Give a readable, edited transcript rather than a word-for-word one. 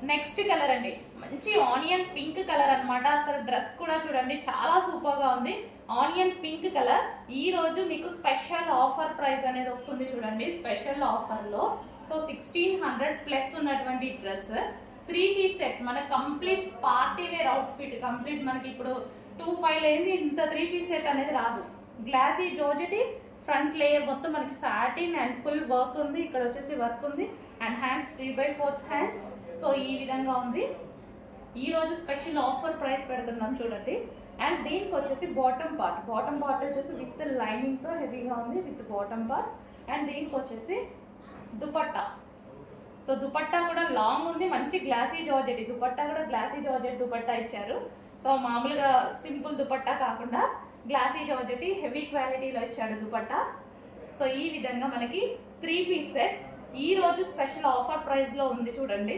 Next colour అండి, మంచి onion pink colour అన్నమాట. అసలు డ్రెస్ కూడా చూడండి చాలా సూపర్గా ఉంది. Onion pink colour. ఈ రోజు మీకు స్పెషల్ ఆఫర్ ప్రైస్ అనేది వస్తుంది చూడండి, స్పెషల్ ఆఫర్లో. సో 1600 ప్లస్ ఉన్నటువంటి డ్రెస్ 3 పీస్ సెట్, మన complete party wear outfit. Complete మనకి ఇప్పుడు 25 లేని ఇంత 3 పీస్ సెట్ అనేది రాదు. గ్లాసీ జోర్జెట్, ఫ్రంట్ లేయర్ మొత్తం మనకి సాటిన్ అండ్ ఫుల్ వర్క్ ఉంది. ఇక్కడ వచ్చేసి వర్క్ ఉంది అండ్ హ్యాండ్స్ 3/4 హ్యాండ్స్. సో ఈ విధంగా ఉంది. ఈరోజు స్పెషల్ ఆఫర్ ప్రైస్ పెడుతున్నాం చూడండి. అండ్ దీనికి వచ్చేసి బాటమ్ పార్ట్ వచ్చేసి విత్ లైనింగ్తో హెవీగా ఉంది, విత్ బాటమ్ పార్ట్. అండ్ దీనికి వచ్చేసి దుపట్టా. సో దుపట్టా కూడా లాంగ్ ఉంది, మంచి గ్లాసీ జార్జెట్. దుపట్టా కూడా గ్లాసీ జార్జెట్ దుపట్టా ఇచ్చారు. సో మామూలుగా సింపుల్ దుపట్టా కాకుండా గ్లాసీ జార్జెట్ హెవీ క్వాలిటీలో ఇచ్చాడు దుపట్టా. సో ఈ విధంగా మనకి 3 పీస్ సెట్ ఈ రోజు స్పెషల్ ఆఫర్ ప్రైస్లో ఉంది చూడండి.